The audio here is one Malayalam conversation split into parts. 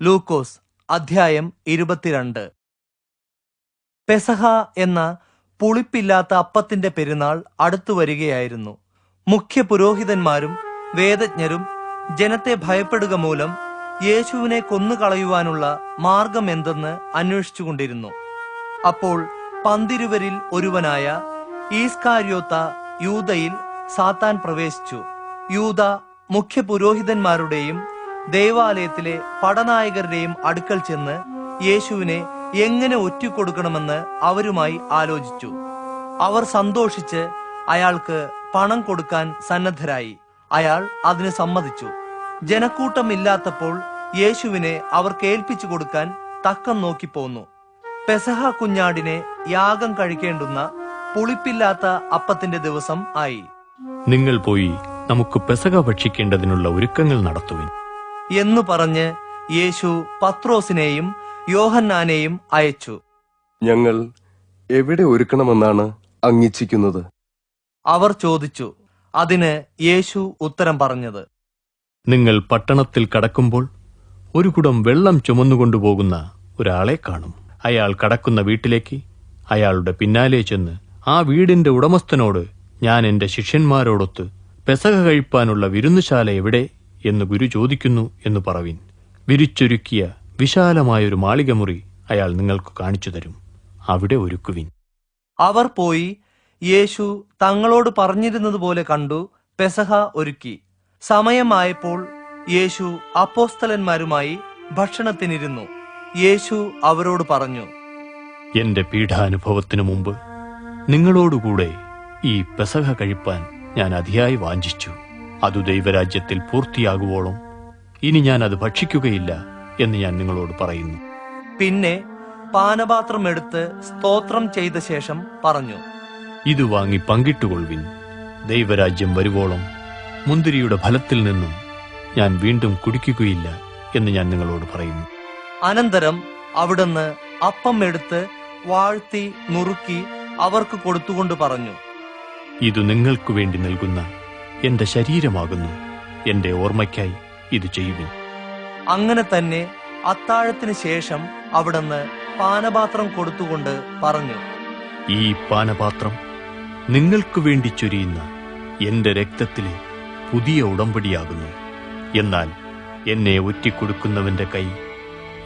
ലൂക്കോസ് അധ്യായം 22. പെസഹ എന്ന പുളിപ്പില്ലാത്ത അപ്പത്തിന്റെ പെരുന്നാൾ അടുത്തു വരികയായിരുന്നു. മുഖ്യ പുരോഹിതന്മാരും വേദജ്ഞരും ജനത്തെ ഭയപ്പെടുക മൂലം യേശുവിനെ കൊന്നുകളയുവാനുള്ള മാർഗം എന്തെന്ന് അന്വേഷിച്ചുകൊണ്ടിരുന്നു. അപ്പോൾ പന്തിരുവരിൽ ഒരുവനായ ഈസ്കാര്യോത്ത യൂദയിൽ സാത്താൻ പ്രവേശിച്ചു. യൂദ മുഖ്യ പുരോഹിതന്മാരുടെയും ദേവാലയത്തിലെ പടനായകരുടെയും അടുക്കൽ ചെന്ന് യേശുവിനെ എങ്ങനെ ഒറ്റിക്കൊടുക്കണമെന്ന് അവരുമായി ആലോചിച്ചു. അവർ സന്തോഷിച്ച് അയാൾക്ക് പണം കൊടുക്കാൻ സന്നദ്ധരായി. അയാൾ അതിന് സമ്മതിച്ചു. ജനക്കൂട്ടം ഇല്ലാത്തപ്പോൾ യേശുവിനെ അവർക്ക് ഏൽപ്പിച്ചു കൊടുക്കാൻ തക്കം നോക്കിപ്പോന്നു. പെസഹ കുഞ്ഞാടിനെ യാഗം കഴിക്കേണ്ടുന്ന പുളിപ്പില്ലാത്ത അപ്പത്തിന്റെ ദിവസം ആയി. നിങ്ങൾ പോയി നമുക്ക് പെസഹ ഭക്ഷിക്കേണ്ടതിനുള്ള ഒരുക്കങ്ങൾ നടത്തുവിൻ എന്നു പറഞ്ഞ് യേശു പത്രോസിനെയും യോഹന്നാനെയും അയച്ചു. ഞങ്ങൾ എവിടെ ഒരുക്കണമെന്നാണ് അങ്ങിച്ഛിക്കുന്നത്? അവർ ചോദിച്ചു. അതിന് യേശു ഉത്തരം പറഞ്ഞത്, നിങ്ങൾ പട്ടണത്തിൽ കടക്കുമ്പോൾ ഒരു കുടം വെള്ളം ചുമന്നുകൊണ്ടുപോകുന്ന ഒരാളെ കാണും. അയാൾ കടക്കുന്ന വീട്ടിലേക്ക് അയാളുടെ പിന്നാലെ ചെന്ന് ആ വീടിന്റെ ഉടമസ്ഥനോട്, ഞാൻ എന്റെ ശിഷ്യന്മാരോടൊത്ത് പെസഹ കഴിപ്പാനുള്ള വിരുന്നുശാല എവിടെ എന്ന് ഗുരു ചോദിക്കുന്നു എന്ന് പറവിൻ. വിരിച്ചൊരുക്കിയ വിശാലമായൊരു മാളികമുറി അയാൾ നിങ്ങൾക്ക് കാണിച്ചു തരും. അവിടെ ഒരുക്കുവിൻ. അവർ പോയി യേശു തങ്ങളോട് പറഞ്ഞിരുന്നതുപോലെ കണ്ടു പെസഹ ഒരുക്കി. സമയമായപ്പോൾ യേശു അപ്പോസ്തലന്മാരുമായി ഭക്ഷണത്തിനിരുന്നു. യേശു അവരോട് പറഞ്ഞു, എന്റെ പീഡാനുഭവത്തിനു മുമ്പ് നിങ്ങളോടുകൂടെ ഈ പെസഹ കഴിപ്പാൻ ഞാൻ അതിയായി വാഞ്ചിച്ചു. അതു ദൈവരാജ്യത്തിൽ പൂർത്തിയാകുവോളം ഇനി ഞാൻ അത് ഭക്ഷിക്കുകയില്ല എന്ന് ഞാൻ നിങ്ങളോട് പറയുന്നു. പിന്നെ പാനപാത്രം എടുത്ത് സ്തോത്രം ചെയ്ത ശേഷം പറഞ്ഞു, ഇത് വാങ്ങി പങ്കിട്ടുകൊള്ളുവിൻ. ദൈവരാജ്യം വരുവോളം മുന്തിരിയുടെ ഫലത്തിൽ നിന്നും ഞാൻ വീണ്ടും കുടിക്കുകയില്ല എന്ന് ഞാൻ നിങ്ങളോട് പറയുന്നു. അനന്തരം അവിടുന്ന് അപ്പം എടുത്ത് വാഴ്ത്തി നുറുക്കി അവർക്ക് കൊടുത്തുകൊണ്ട് പറഞ്ഞു, ഇത് നിങ്ങൾക്ക് വേണ്ടി നൽകുന്ന എന്റെ ശരീരമാകുന്നു. എന്റെ ഓർമ്മയ്ക്കായി ഇത് ചെയ്യുവിൻ. അങ്ങനെ തന്നെ അത്താഴത്തിന് ശേഷം അവിടുന്ന് പാനപാത്രം കൊടുത്തുകൊണ്ട് പറഞ്ഞു, ഈ പാനപാത്രം നിങ്ങൾക്ക് വേണ്ടി ചൊരിയുന്ന എന്റെ രക്തത്തിലെ പുതിയ ഉടമ്പടിയാകുന്നു. എന്നാൽ എന്നെ ഒറ്റിക്കൊടുക്കുന്നവന്റെ കൈ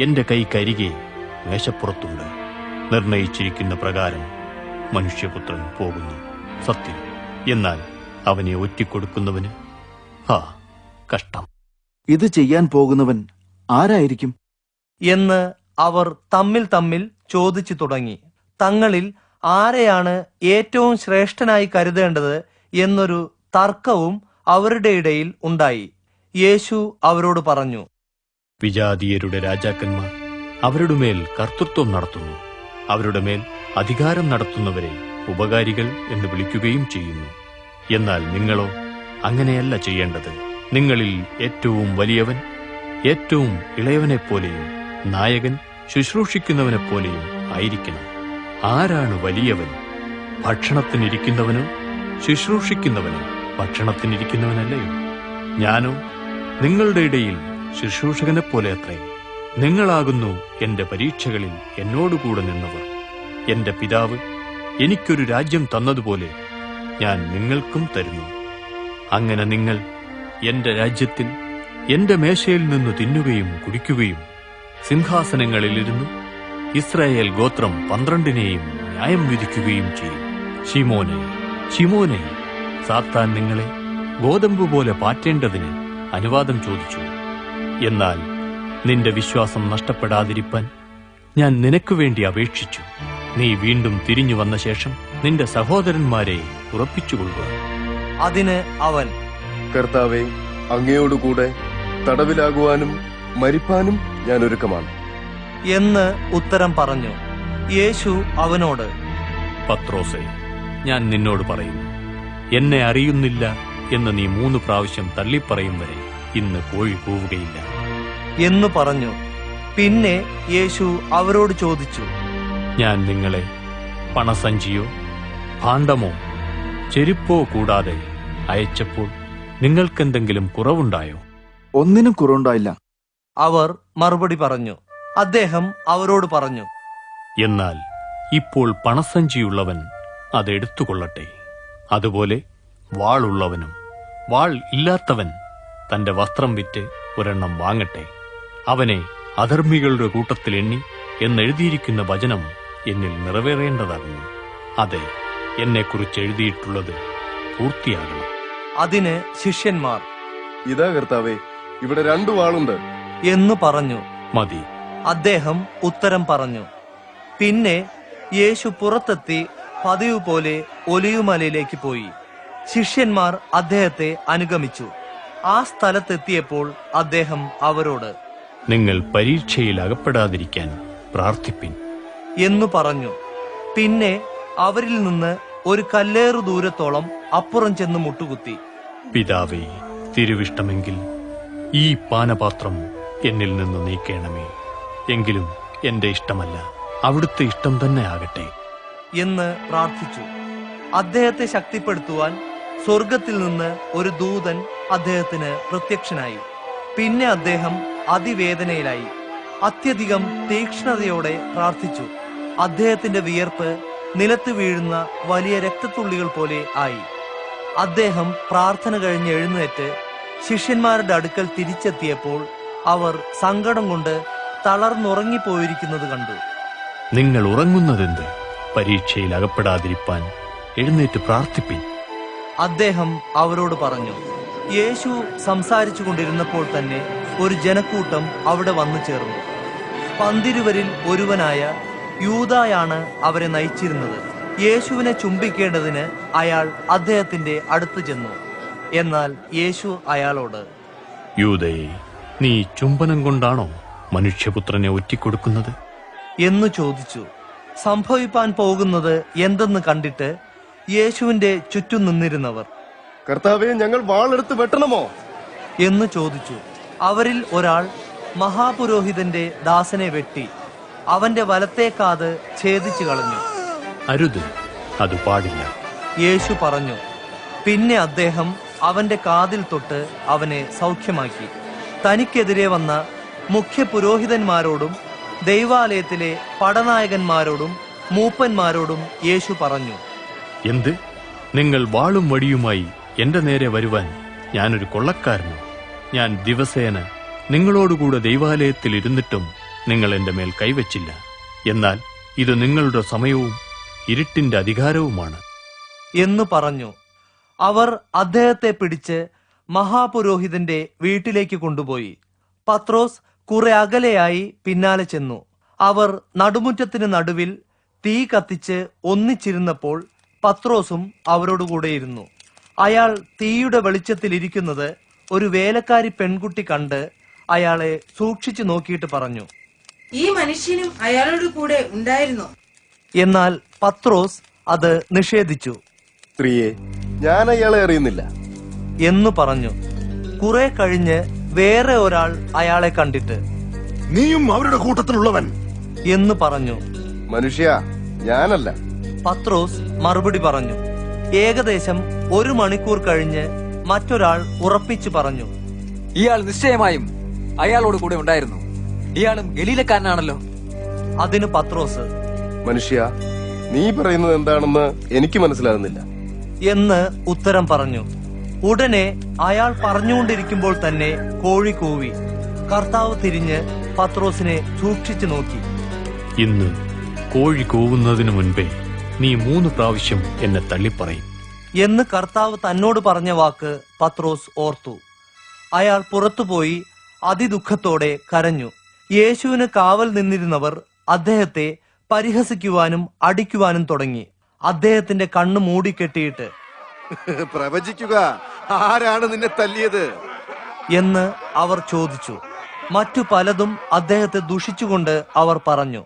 എന്റെ കൈക്കരികെ മേശപ്പുറത്തുണ്ട്. നിർണയിച്ചിരിക്കുന്ന പ്രകാരം മനുഷ്യപുത്രൻ പോകുന്നു. സത്യം. എന്നാൽ അവനെ ഒറ്റിക്കൊടുക്കുന്നവന് കഷ്ടം. ഇത് ചെയ്യാൻ പോകുന്നവൻ ആരായിരിക്കും എന്ന് അവർ തമ്മിൽ ചോദിച്ചു തുടങ്ങി. തങ്ങളിൽ ആരെയാണ് ഏറ്റവും ശ്രേഷ്ഠനായി കരുതേണ്ടത് എന്നൊരു തർക്കവും അവരുടെ ഇടയിൽ ഉണ്ടായി. യേശു അവരോട് പറഞ്ഞു, വിജാതീയരുടെ രാജാക്കന്മാർ അവരുടെ മേൽ കർത്തൃത്വം നടത്തുന്നു. അവരുടെ മേൽ അധികാരം നടത്തുന്നവരെ ഉപകാരികൾ എന്ന് വിളിക്കുകയും ചെയ്യുന്നു. എന്നാൽ നിങ്ങളോ അങ്ങനെയല്ല ചെയ്യേണ്ടത്. നിങ്ങളിൽ ഏറ്റവും വലിയവൻ ഏറ്റവും ഇളയവനെപ്പോലെയും നായകൻ ശുശ്രൂഷിക്കുന്നവനെപ്പോലെയും ആയിരിക്കണം. ആരാണ് വലിയവൻ? ഭക്ഷണത്തിനിരിക്കുന്നവനോ ശുശ്രൂഷിക്കുന്നവനോ? ഭക്ഷണത്തിനിരിക്കുന്നവനല്ലയോ? ഞാനോ നിങ്ങളുടെ ഇടയിൽ ശുശ്രൂഷകനെപ്പോലെ അത്രേ. നിങ്ങളാകുന്നു എന്റെ പരീക്ഷകളിൽ എന്നോടുകൂടെ നിന്നവർ. എന്റെ പിതാവ് എനിക്കൊരു രാജ്യം തന്നതുപോലെ ഞാൻ നിങ്ങൾക്കും തരുന്നു. അങ്ങനെ നിങ്ങൾ എന്റെ രാജ്യത്തിൽ എന്റെ മേശയിൽ നിന്ന് തിന്നുകയും കുടിക്കുകയും സിംഹാസനങ്ങളിലിരുന്നു ഇസ്രായേൽ ഗോത്രം 12 ന്യായം വിധിക്കുകയും ചെയ്യും. ശിമോനെ, ശിമോനെ, സാത്താൻ നിങ്ങളെ ഗോതമ്പ് പോലെ പാറ്റേണ്ടതിന് അനുവാദം ചോദിച്ചു. എന്നാൽ നിന്റെ വിശ്വാസം നഷ്ടപ്പെടാതിരിപ്പാൻ ഞാൻ നിനക്ക് വേണ്ടി അപേക്ഷിച്ചു. നീ വീണ്ടും തിരിഞ്ഞു വന്ന ശേഷം നിന്റെ സഹോദരന്മാരെ ഉറപ്പിച്ചുകൊള്ളുക. അതിന് അവൻ, കർത്താവേ, അങ്ങയോടുകൂടെ തടവിലാകുവാനും മരിപ്പാനും ഞാൻ ഒരുക്കമാണ് എന്ന് ഉത്തരം പറഞ്ഞു. യേശു അവനോട്, പത്രോസേ, ഞാൻ നിന്നോട് പറയുന്നു, എന്നെ അറിയുന്നില്ല എന്ന് നീ 3 പ്രാവശ്യം തള്ളിപ്പറയും വരെ ഇന്ന് കോഴി കൂവുകയില്ല എന്നു പറഞ്ഞു. പിന്നെ യേശു അവരോട് ചോദിച്ചു, ഞാൻ നിങ്ങളെ പണസഞ്ചിയോ ഭാണ്ഡമോ ചെരുപ്പോ കൂടാതെ അയച്ചപ്പോൾ നിങ്ങൾക്കെന്തെങ്കിലും കുറവുണ്ടായോ? ഒന്നിനും കുറവുണ്ടായില്ല. അവർ മറുപടി പറഞ്ഞു. അദ്ദേഹം അവരോട് പറഞ്ഞു, എന്നാൽ ഇപ്പോൾ പണസഞ്ചിയുള്ളവൻ അതെടുത്തുകൊള്ളട്ടെ. അതുപോലെ വാളുള്ളവനും വാൾ ഇല്ലാത്തവൻ തന്റെ വസ്ത്രം വിറ്റ് ഒരെണ്ണം വാങ്ങട്ടെ. അവനെ അധർമ്മികളുടെ കൂട്ടത്തിൽ എണ്ണി എന്നെഴുതിയിരിക്കുന്ന വചനം എന്നിൽ നിറവേറേണ്ടതാകുന്നു. അതെ, എന്നെക്കുറിച്ച് എഴുതിയിട്ടുള്ളത് പൂർത്തിയാകണം. അതിന് ശിഷ്യന്മാർ, ഇതാ കർത്താവേ, ഇവിടെ 2 വാളുണ്ട് എന്നു പറഞ്ഞു. മതി. അദ്ദേഹം ഉത്തരം പറഞ്ഞു. പിന്നെ യേശു പുറത്തെത്തി പതിവ് പോലെ ഒലിവുമലയിലേക്ക് പോയി. ശിഷ്യന്മാർ അദ്ദേഹത്തെ അനുഗമിച്ചു. ആ സ്ഥലത്തെത്തിയപ്പോൾ അദ്ദേഹം അവരോട്, നിങ്ങൾ പരീക്ഷയിൽ അകപ്പെടാതിരിക്കാൻ പ്രാർത്ഥിപ്പിൻ എന്നു പറഞ്ഞു. പിന്നെ അവരിൽ നിന്ന് ഒരു കല്ലേറു ദൂരത്തോളം അപ്പുറം ചെന്ന് മുട്ടുകുത്തി. പിതാവേ, തിരുവിഷ്ടമെങ്കിൽ ഈ പാനപാത്രം എന്നിൽ നിന്ന് നീക്കേണമേ. എങ്കിലും എന്റെ ഇഷ്ടമല്ല, അവിടുത്തെ ഇഷ്ടം തന്നെ ആകട്ടെ എന്ന് പ്രാർത്ഥിച്ചു. അദ്ദേഹത്തെ ശക്തിപ്പെടുത്തുവാൻ സ്വർഗത്തിൽ നിന്ന് ഒരു ദൂതൻ അദ്ദേഹത്തിന് പ്രത്യക്ഷനായി. പിന്നെ അദ്ദേഹം അതിവേദനയിലായി അത്യധികം തീക്ഷ്ണതയോടെ പ്രാർത്ഥിച്ചു. അദ്ദേഹത്തിന്റെ വിയർപ്പ് നിലത്ത് വീഴുന്ന വലിയ രക്തത്തുള്ളികൾ പോലെ ആയി. അദ്ദേഹം പ്രാർത്ഥന കഴിഞ്ഞ് എഴുന്നേറ്റ് ശിഷ്യന്മാരുടെ അടുക്കൽ തിരിച്ചെത്തിയപ്പോൾ അവർ സങ്കടം കൊണ്ട് തളർന്നുറങ്ങിപ്പോയിരിക്കുന്നത് കണ്ടു. നിങ്ങൾ ഉറങ്ങുന്നതെന്ത്? പരീക്ഷയിൽ അകപ്പെടാതിരിപ്പാൻ എഴുന്നേറ്റ് പ്രാർത്ഥിപ്പിൻ. അദ്ദേഹം അവരോട് പറഞ്ഞു. യേശു സംസാരിച്ചു കൊണ്ടിരുന്നപ്പോൾ തന്നെ ഒരു ജനക്കൂട്ടം അവിടെ വന്നു ചേർന്നു. 12 ഒരുവനായ യൂദായാണ് അവരെ നയിച്ചിരുന്നത്. യേശുവിനെ ചുംബിക്കേണ്ടതിന് അയാൾ അദ്ദേഹത്തിന്റെ അടുത്ത് ചെന്നു. എന്നാൽ യേശു അയാളോട്, യൂദയേ, നീ ചുംബനം കൊണ്ടാണോ മനുഷ്യപുത്രനെ ഒറ്റിക്കൊടുക്കുന്നത് എന്നു ചോദിച്ചു. സംഭവിപ്പാൻ പോകുന്നത് എന്തെന്ന് കണ്ടിട്ട് യേശുവിന്റെ ചുറ്റും നിന്നിരുന്നവർ, കർത്താവേ, ഞങ്ങൾ വാളെടുത്ത് വെട്ടണമോ എന്ന് ചോദിച്ചു. അവരിൽ ഒരാൾ മഹാപുരോഹിതന്റെ ദാസനെ വെട്ടി അവന്റെ വലത്തെ കാത് ഛേദിച്ചു കളഞ്ഞു. അരുത്, അത് പാടില്ല. യേശു പറഞ്ഞു. പിന്നെ അദ്ദേഹം അവന്റെ കാതിൽ തൊട്ട് അവനെ സൗഖ്യമാക്കി. തനിക്കെതിരെ വന്ന മുഖ്യപുരോഹിതന്മാരോടും ദൈവാലയത്തിലെ പടനായകന്മാരോടും മൂപ്പന്മാരോടും യേശു പറഞ്ഞു, എന്ത്? നിങ്ങൾ വാളും വടിയുമായി എന്റെ നേരെ വരുവാൻ ഞാനൊരു കൊള്ളക്കാരനോ? ഞാൻ ദിവസേന നിങ്ങളോടുകൂടെ ദൈവാലയത്തിൽ ഇരുന്നിട്ടും നിങ്ങൾ എന്റെ മേൽ കൈവച്ചില്ല. എന്നാൽ ഇത് നിങ്ങളുടെ സമയവും ഇരുട്ടിന്റെ അധികാരവുമാണ് എന്നു പറഞ്ഞു. അവർ അദ്ദേഹത്തെ പിടിച്ച് മഹാപുരോഹിതന്റെ വീട്ടിലേക്ക് കൊണ്ടുപോയി. പത്രോസ് കുറെ അകലെയായി പിന്നാലെ ചെന്നു. അവർ നടുമുറ്റത്തിന് നടുവിൽ തീ കത്തിച്ച് ഒന്നിച്ചിരുന്നപ്പോൾ പത്രോസും അവരോടുകൂടെ ഇരുന്നു. അയാൾ തീയുടെ വെളിച്ചത്തിൽ ഇരിക്കുന്നത് ഒരു വേലക്കാരി പെൺകുട്ടി കണ്ട് അയാളെ സൂക്ഷിച്ചു നോക്കിയിട്ട് പറഞ്ഞു, ഈ മനുഷ്യനും അയാളോട് കൂടെ ഉണ്ടായിരുന്നു. എന്നാൽ പത്രോസ് അത് നിഷേധിച്ചു. സ്ത്രീയെ, ഞാൻ അയാളെ അറിയുന്നില്ല എന്നു പറഞ്ഞു. കുറെ കഴിഞ്ഞ് വേറെ ഒരാൾ അയാളെ കണ്ടിട്ട്, നീയും അവരുടെ കൂട്ടത്തിലുള്ളവൻ എന്ന് പറഞ്ഞു. മനുഷ്യ, ഞാനല്ല. പത്രോസ് മറുപടി പറഞ്ഞു. ഏകദേശം 1 മണിക്കൂർ കഴിഞ്ഞ് മറ്റൊരാൾ ഉറപ്പിച്ചു പറഞ്ഞു, ഇയാൾ നിശ്ചയമായും അയാളോട് കൂടെ ഉണ്ടായിരുന്നു. ഇയാളും ഗലീലക്കാരനാണല്ലോ. അതിന് പത്രോസ്, മനുഷ്യ, നീ പറയുന്നത് എന്താണെന്ന് എനിക്ക് മനസ്സിലാകുന്നില്ല എന്ന് ഉത്തരം പറഞ്ഞു. ഉടനെ അയാൾ പറഞ്ഞുകൊണ്ടിരിക്കുമ്പോൾ തന്നെ കോഴി കൂവി. കർത്താവ് തിരിഞ്ഞ് പത്രോസിനെ സൂക്ഷിച്ചു നോക്കി. ഇന്ന് കോഴി കൂവുന്നതിനു മുൻപേ നീ 3 പ്രാവശ്യം എന്നെ തള്ളിപ്പറയും എന്ന് കർത്താവ് തന്നോട് പറഞ്ഞ വാക്ക് പത്രോസ് ഓർത്തു. അയാൾ പുറത്തുപോയി അതിദുഃഖത്തോടെ കരഞ്ഞു. യേശുവിന് കാവൽ നിന്നിരുന്നവർ അദ്ദേഹത്തെ പരിഹസിക്കുവാനും അടിക്കുവാനും തുടങ്ങി. അദ്ദേഹത്തിന്റെ കണ്ണ് മൂടിക്കെട്ടിയിട്ട്, പ്രവചിക്കുക, ആരാണ് നിന്നെ തല്ലിയത് എന്ന് അവർ ചോദിച്ചു. മറ്റു പലതും അദ്ദേഹത്തെ ദുഷിച്ചുകൊണ്ട് അവർ പറഞ്ഞു.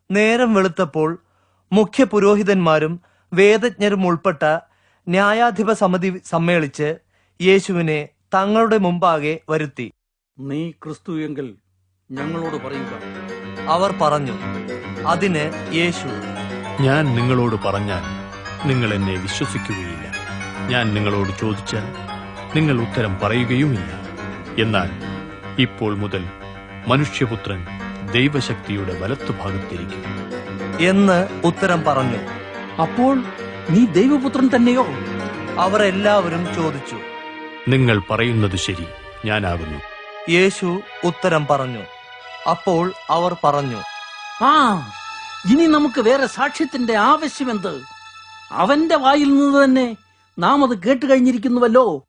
നേരം വെളുത്തപ്പോൾ മുഖ്യപുരോഹിതന്മാരും വേദജ്ഞരും ഉൾപ്പെട്ട ന്യായാധിപ സമിതി സമ്മേളിച്ച് യേശുവിനെ തങ്ങളുടെ മുമ്പാകെ വരുത്തി. നീ ക്രിസ്തു എങ്കിൽ ഞങ്ങളോട് പറയുക. അവർ പറഞ്ഞു. അതിന് യേശു, ഞാൻ നിങ്ങളോട് പറഞ്ഞാൽ നിങ്ങൾ എന്നെ വിശ്വസിക്കുകയില്ല. ഞാൻ നിങ്ങളോട് ചോദിച്ചാൽ നിങ്ങൾ ഉത്തരം പറയുകയുമില്ല. എന്നാൽ ഇപ്പോൾ മുതൽ മനുഷ്യപുത്രൻ ദൈവശക്തിയുടെ വലത്തുഭാഗത്തിരിക്കും എന്ന് ഉത്തരം പറഞ്ഞു. അപ്പോൾ നീ ദൈവപുത്രൻ തന്നെയോ? അവർ എല്ലാവരും ചോദിച്ചു. നിങ്ങൾ പറയുന്നത് ശരി, ഞാനാകുന്നു. യേശു ഉത്തരം പറഞ്ഞു. അപ്പോൾ അവർ പറഞ്ഞു, ആ, ഇനി നമുക്ക് വേറെ സാക്ഷ്യത്തിന്റെ ആവശ്യമെന്ത്? അവന്റെ വായിൽ നിന്ന് തന്നെ നാം അത് കേട്ട് കഴിഞ്ഞിരിക്കുന്നുവല്ലോ.